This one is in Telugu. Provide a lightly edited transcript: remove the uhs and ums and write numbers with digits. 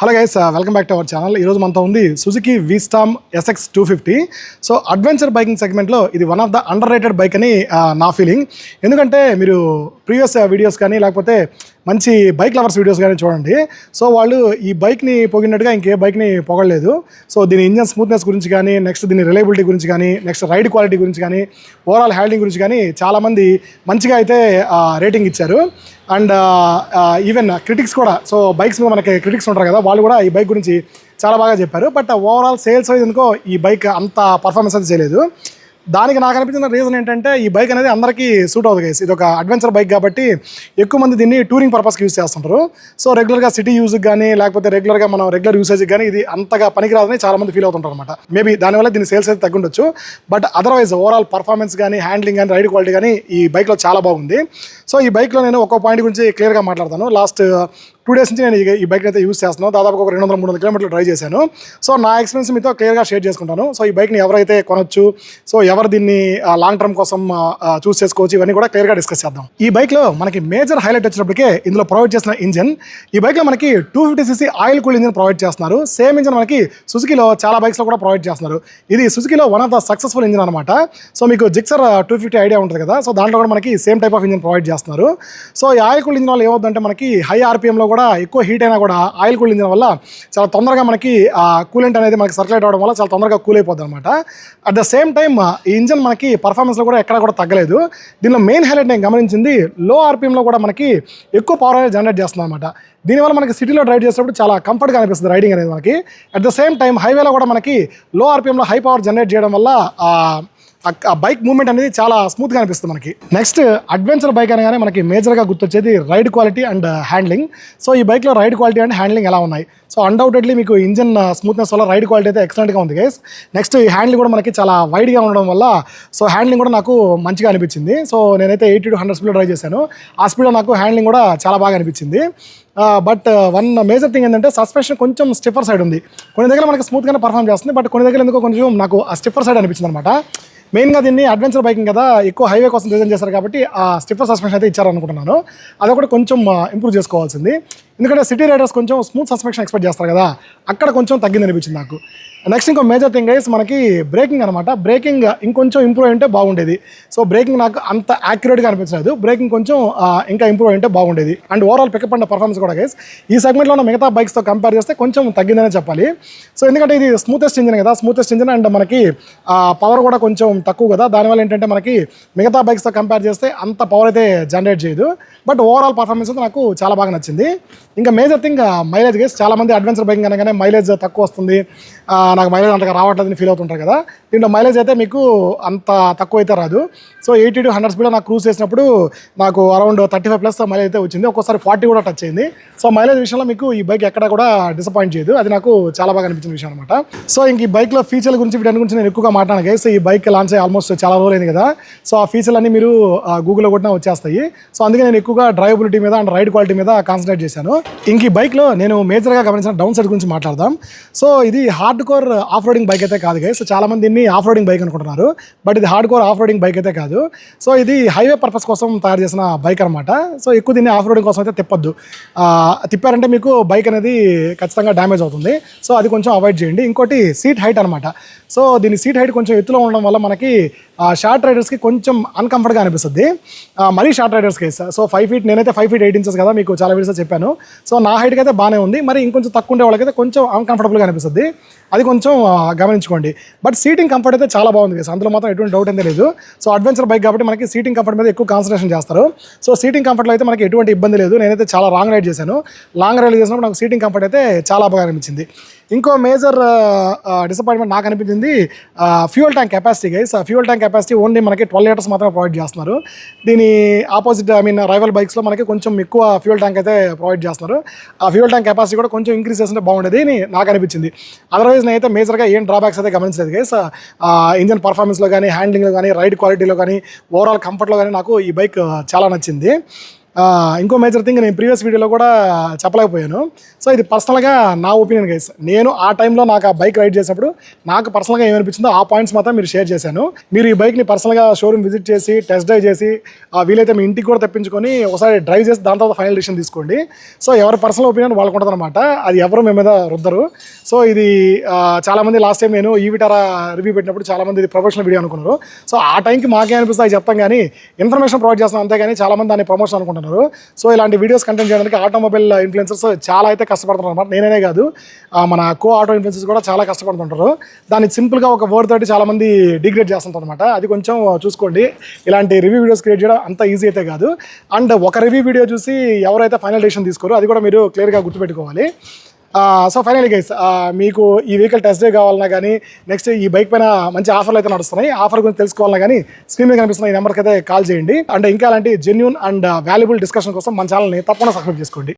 Hello guys, welcome back to our channel. ఈరోజు మనతో ఉంది Suzuki V Strom SX 250. So adventure biking సెగ్మెంట్లో ఇది one of the underrated bike అని నా ఫీలింగ్. ఎందుకంటే మీరు ప్రీవియస్ వీడియోస్ కానీ లేకపోతే మంచి బైక్ లవర్స్ వీడియోస్ కానీ చూడండి. సో వాళ్ళు ఈ బైక్ని పొగినట్టుగా ఇంకే బైక్ని పొగడలేదు. సో దీని ఇంజన్ స్మూత్నెస్ గురించి కానీ, నెక్స్ట్ దీని రిలయబిలిటీ గురించి కానీ, నెక్స్ట్ రైడ్ క్వాలిటీ గురించి కానీ, ఓవరాల్ హ్యాండ్లింగ్ గురించి కానీ చాలామంది మంచిగా అయితే రేటింగ్ ఇచ్చారు. అండ్ ఈవెన్ క్రిటిక్స్ కూడా, సో బైక్స్ మీద మనకి క్రిటిక్స్ ఉంటారు కదా, వాళ్ళు కూడా ఈ బైక్ గురించి చాలా బాగా చెప్పారు. బట్ ఓవరాల్ సేల్స్ వైజ్ ఎందుకో ఈ బైక్ అంత పర్ఫార్మెన్స్ అయితే చేయలేదు. దానికి నాకు అనిపించిన రీజన్ ఏంటంటే ఈ బైక్ అనేది అందరికీ సూట్ అవుతుంది గైస్. ఇది ఒక అడ్వెంచర్ బైక్ కాబట్టి ఎక్కువ మంది దీన్ని టూరింగ్ పర్పస్కి యూజ్ చేస్తుంటారు. సో రెగ్యులర్గా సిటీ యూజ్కి కానీ లేకపోతే రెగ్యులర్గా మనం రెగ్యులర్ యూసేజ్కి కానీ ఇది అంతగా పనికిరాదని చాలామంది ఫీల్ అవుతుంటారు అనమాట. మేబీ దానివల్ల దీని సేల్స్ అయితే తగ్గుండొచ్చు. బట్ అదర్వైజ్ ఓవరాల్ పర్ఫార్మెన్స్ కానీ, హ్యాండ్లింగ్ కానీ, రైడ్ క్వాలిటీ కానీ ఈ బైక్లో చాలా బాగుంది. సో ఈ బైక్లో నేను ఒక్కో పాయింట్ గురించి క్లియర్గా మాట్లాడతాను. లాస్ట్ 2 days నుంచి నేను ఈ బైక్ అయితే యూస్ చేస్తున్నాను. దాదాపు ఒక 200-300 కిలోమీటర్లు డ్రైవ్ చేశాను. సో నా ఎక్స్పీరియన్స్ మీతో క్లియర్గా షేర్ చేసుకుంటాను. సో ఈ బైక్ని ఎవరైతే కొనొచ్చు, సో ఎవరు దీన్ని లాంగ్ టర్మ్ కోసం చూస్ చేసుకోవచ్చు, ఇవన్నీ కూడా క్లియర్గా డిస్కస్ చేద్దాం. ఈ బైక్లో మనకి మేజర్ హైలైట్ వచ్చినప్పటికే ఇందులో ప్రొవైడ్ చేసిన ఇంజన్. ఈ బైక్లో మనకి 250cc oil cool engine provide చేస్తున్నారు. సేమ్ ఇంజన్ మనకి సుజుకిలో చాలా బైక్స్లో కూడా ప్రొవైడ్ చేస్తున్నారు. ఇది సుజుకిలో one of the successful engine అనమాట. సో మీకు జిక్సర్ 250 ఐడియా ఉంటుంది కదా, సో దాంట్లో కూడా మనకి same type of engine provide చేస్తున్నారు. సో ఈ ఆయిల్ కూల్ ఇంజన్ వల్ల ఏమవుతుందంటే మనకి హై ఆర్పిఎంలో కూడా ఎక్కువ హీట్ అయినా కూడా ఆయిల్ కూల్ ఇంజన్ వల్ల చాలా తొందరగా మనకి కూలెంట్ అనేది మనకి సర్క్యులేట్ అవడం వల్ల చాలా తొందరగా కూల్ అయిపోద్ది అనమాట. అట్ ద సేమ్ టైమ్ ఈ ఇంజన్ మనకి పర్ఫార్మెన్స్లో కూడా ఎక్కడ కూడా తగ్గలేదు. దీనిలో మెయిన్ హైలైట్ నేను గమనించింది, లో ఆర్పిఎంలో కూడా మనకి ఎక్కువ పవర్ అనేది జనరేట్ చేస్తుంది అనమాట. దీనివల్ల మనకి సిటీలో డ్రైవ్ చేసేటప్పుడు చాలా కంఫర్ట్గా అనిపిస్తుంది రైడింగ్ అనేది మనకి. అట్ ద సేమ్ టైం హైవేలో కూడా మనకి లో ఆర్పిఎంలో హై పవర్ జనరేట్ చేయడం వల్ల ఆ బైక్ మూవ్మెంట్ అనేది చాలా స్మూత్గా అనిపిస్తుంది మనకి. నెక్స్ట్ అడ్వెంచర్ బైక్ అనగానే మనకి మేజర్గా గుర్తొచ్చేది ride quality and handling. So ఈ బైక్లో రైడ్ క్వాలిటీ అండ్ హ్యాండ్లింగ్ ఎలా ఉన్నాయి? సో అన్డౌటెడ్లీ మీకు ఇంజన్ స్మూత్నెస్ వల్ల రైడ్ క్వాలిటీ అయితే ఎక్సలెంట్గా ఉంది గైస్. నెక్స్ట్ ఈ హ్యాండిల్ కూడా మనకి చాలా వైడ్గా ఉండడం వల్ల సో హ్యాండ్లింగ్ కూడా నాకు మంచిగా అనిపించింది. సో నేనైతే 80 to 100 స్పీడ్లో డ్రైవ్ చేశాను. ఆ స్పీడ్లో నాకు హ్యాండ్లింగ్ కూడా చాలా బాగా అనిపించింది. బట్ వన్ మేజర్ థింగ్ ఏంటంటే సస్పెన్షన్ కొంచెం స్టిఫర్ సైడ్ ఉంది. కొన్ని దగ్గర మనకి స్మూత్గానే పర్ఫామ్ చేస్తుంది, బట్ కొన్ని దగ్గర ఎందుకో కొంచెం నాకు ఆ స్టిఫర్ సైడ్ అనిపించింది అనమాట. మెయిన్గా దీన్ని అడ్వెంచర్ బైకింగ్ కదా, ఎక్కువ హైవే కోసం డిజైన్ చేశారు కాబట్టి ఆ స్టిఫర్ సస్పెన్షన్ అయితే ఇచ్చారనుకుంటున్నాను. అదొకటి కొంచెం ఇంప్రూవ్ చేసుకోవాల్సింది. ఎందుకంటే సిటీ రైడర్స్ కొంచెం స్మూత్ సస్పెన్షన్ ఎక్స్పెక్ట్ చేస్తారు కదా, అక్కడ కొంచెం తగ్గింది అనిపించింది నాకు. నెక్స్ట్ ఇంకో మేజర్ థింగ్ గైస్ మనకి బ్రేకింగ్ అనమాట. బ్రేకింగ్ ఇంకొంచెం ఇంప్రూవ్ అయ్యింటే బాగుండేది. సో బ్రేకింగ్ నాకు అంత యాక్యురేట్గా అనిపించలేదు. బ్రేకింగ్ కొంచెం ఇంకా ఇంప్రూవ్ అయ్యింటే బాగుండేది. And overall pickup and performance కూడా గైస్ ఈ సెగ్మెంట్లో ఉన్న మిగతా బైక్స్తో కంపేర్ చేస్తే కొంచెం తగ్గిందనే చెప్పాలి. సో ఎందుకంటే ఇది స్మూతెస్ట్ ఇంజిన్ కదా, స్మూతెస్ట్ ఇంజిన్ అండ్ మనకి పవర్ కూడా కొంచెం తక్కువ కదా. దానివల్ల ఏంటంటే మనకి మిగతా బైక్స్తో కంపేర్ చేస్తే అంత పవర్ అయితే జనరేట్ చేయదు. బట్ ఓవరాల్ పర్ఫార్మెన్స్ అయితే నాకు చాలా బాగా నచ్చింది. ఇంకా మేజర్ థింగ్ మైలేజ్ గైస్. చాలామంది అడ్వెంచర్ బైకింగ్ అనగానే మైలేజ్ తక్కువ వస్తుంది, నాకు మైలేజ్ అంతగా రావట్లేదని ఫీల్ అవుతుంటారు కదా. దీంట్లో మైలేజ్ అయితే మీకు అంత తక్కువ అయితే రాదు. సో 80 to 100 స్పీడ్లో నాకు క్రూజ్ చేసినప్పుడు నాకు అరౌండ్ 35+ మైలేజ్ అయితే వచ్చింది. ఒక్కోసారి 40 కూడా టచ్ అయింది. సో మైలేజ్ విషయంలో మీకు ఈ బైక్ ఎక్కడ కూడా డిసప్పాయింట్ చేయదు. అది నాకు చాలా బాగా అనిపించిన విషయం అనమాట. సో ఇంక ఈ బైక్లో ఫీచర్ల గురించి వీటి గురించి నేను ఎక్కువగా మాట్లాడాను గైస్. ఈ బైక్ లాంచ్ అయ్యి ఆల్మోస్ట్ చాలా రోజులు అయింది కదా. సో ఆ ఫీచర్లు అన్నీ మీరు గూగుల్లో కొట్టినా వచ్చేస్తాయి. సో అందుకే నేను ఎక్కువగా డ్రైవబిలిటీ మీద అండ్ రైడ్ క్వాలిటీ మీద కాన్సన్ట్రేట్ చేశాను. ఇంక ఈ బైక్లో నేను మేజర్గా గమనించిన డౌన్ సైడ్ గురించి మాట్లాడదాం. సో ఇది hard core off roading bike అయితే కాదు గైస్. సో చాలా మంది దీన్ని ఆఫ్ రోడింగ్ బైక్ అనుకుంటున్నారు, బట్ ఇది hard core off roading bike అయితే కాదు. సో ఇది హైవే పర్పస్ కోసం తయారు చేసిన బైక్ అనమాట. సో ఎక్కువ దీన్ని ఆఫ్ రోడింగ్ కోసం అయితే తిప్పొద్దు. తిప్పారంటే మీకు బైక్ అనేది ఖచ్చితంగా డ్యామేజ్ అవుతుంది. సో అది కొంచెం అవాయిడ్ చేయండి. ఇంకోటి సీట్ హైట్ అనమాట. సో దీని సీట్ హైట్ కొంచెం ఎత్తులో ఉండడం వల్ల మనకి షార్ట్ రైడర్స్కి కొంచెం అన్కంఫర్ట్గా అనిపిస్తుంది. మరీ షార్ట్ రైడర్స్కి సో 5 feet, నేనైతే 5 feet 8 inches కదా, మీకు చాలా వీడియోస్ చెప్పాను. సో నా హైట్కి అయితే బాగానే ఉంది. మరి ఇంకొంచెం తక్కువ ఉండే వాళ్ళకైతే కొంచెం అన్కంఫర్టబుల్గా అనిపిస్తుంది. అది కొంచెం గమనించుకోండి. బట్ సీటింగ్ కంఫర్ట్ అయితే చాలా బాగుంది కదా, అందులో మాత్రం ఎటువంటి డౌట్ అయితే లేదు. సో అడ్వెంచర్ బైక్ కాబట్టి మనకి సీటింగ్ కంఫర్ట్ మీద ఎక్కువ కాన్సన్ట్రేషన్ చేస్తారు. సో సీటింగ్ కంఫర్ట్లో అయితే మనకి ఎటువంటి ఇబ్బంది లేదు. నేనైతే చాలా లాంగ్ రైడ్ చేశాను. లాంగ్ రైడ్ చేసినప్పుడు నాకు సీటింగ్ కంఫర్ట్ అయితే చాలా బాగా అనిపించింది. ఇంకో మేజర్ డిసప్పాయింట్మెంట్ నాకు అనిపించింది fuel tank capacity guys. Fuel tank capacity only మనకి 12 liters మాత్రమే ప్రొవైడ్ చేస్తున్నారు. దీని ఆపోజిట్ రైవల్ బైక్స్లో మనకి కొంచెం ఎక్కువ ఫ్యూయల్ ట్యాంక్ అయితే ప్రొవైడ్ చేస్తున్నారు. ఆ ఫ్యూయల్ ట్యాంక్ కెపాసిటీ కూడా కొంచెం ఇంక్రీజ్ చేస్తుంటే బాగుండేది అని నాకు అనిపించింది. అదర్వైజ్ నేనైతే మేజర్గా ఏం డ్రాబ్యాక్స్ అయితే గమనించలేదు గైస్. ఇంజన్ పర్ఫార్మెన్స్లో కానీ, హ్యాండ్లింగ్లో కానీ, రైడ్ క్వాలిటీలో కానీ, ఓవరాల్ కంఫర్ట్లో కానీ నాకు ఈ బైక్ చాలా నచ్చింది. ఇంకో మేజర్ థింగ్ నేను ప్రీవియస్ వీడియోలో కూడా చెప్పలేకపోయాను. సో ఇది పర్సనల్గా నా ఒపీనియన్ గైస్. నేను ఆ టైంలో నాకు ఆ బైక్ రైడ్ చేసినప్పుడు నాకు పర్సనల్గా ఏమనిపించిందో ఆ పాయింట్స్ మాత్రం మీరు షేర్ చేశాను. మీరు ఈ బైక్ని పర్సనల్గా షోరూమ్ విజిట్ చేసి టెస్ట్ డ్రైవ్ చేసి వీలైతే మీ ఇంటికి కూడా తెప్పించుకొని ఒకసారి డ్రైవ్ చేసి దాని తర్వాత ఫైనల్ డిసిషన్ తీసుకోండి. సో ఎవరి పర్సనల్ ఒపీనియన్ వాళ్ళకు ఉంటుంది అనమాట, అది ఎవరు మీ మీద రుద్దరు. సో ఇది చాలామంది లాస్ట్ టైం నేను ఈ విటారా రివ్యూ పెట్టినప్పుడు చాలామంది ఇది ప్రొఫెషనల్ వీడియో అనుకున్నారు. సో ఆ టైంకి మాకే అనిపిస్తుంది చెప్తాం కానీ ఇన్ఫర్మేషన్ ప్రొవైడ్ చేస్తాం అంతేగాని చాలామంది దాన్ని ప్రమోషన్ అనుకుంటున్నారు. సో ఇలాంటి వీడియోస్ కంటెంట్ చేయడానికి ఆటోమొబైల్ ఇన్ఫ్లుయెన్సర్స్ చాలా అయితే కష్టపడుతున్నారు అనమాట. నేనే కాదు, మన కో ఆటో ఇన్ఫ్లుయెన్సర్స్ కూడా చాలా కష్టపడుతుంటారు. దాన్ని సింపుల్గా ఒక వర్డ్ తోటి చాలామంది డిగ్రేడ్ చేస్తుంటారు అనమాట. అది కొంచెం చూసుకోండి. ఇలాంటి రివ్యూ వీడియోస్ క్రియేట్ చేయడం అంత ఈజీ అయితే కాదు. అండ్ ఒక రివ్యూ వీడియో చూసి ఎవరైతే ఫైనల్ డెసిషన్ తీసుకోరో అది కూడా మీరు క్లియర్గా గుర్తుపెట్టుకోవాలి. సో ఫైనల్లీ గైస్, మీకు ఈ వెహికల్ టెస్ట్ డ్రైవ్ కావాలన్నా కానీ నెక్స్ట్ ఈ బైక్ పైన మంచి ఆఫర్లు అయితే నడుస్తున్నాయి. ఆఫర్ గురించి తెలుసుకోవాలన్నా కానీ స్క్రీన్ మీద కనిపిస్తున్న ఈ నెంబర్కి అయితే కాల్ చేయండి. అంటే ఇంకా అలాంటి జెన్యూన్ అండ్ వాల్యుబుల్ డిస్కషన్ కోసం మన ఛానల్ని తప్పకుండా సబ్స్క్రైబ్ చేసుకోండి.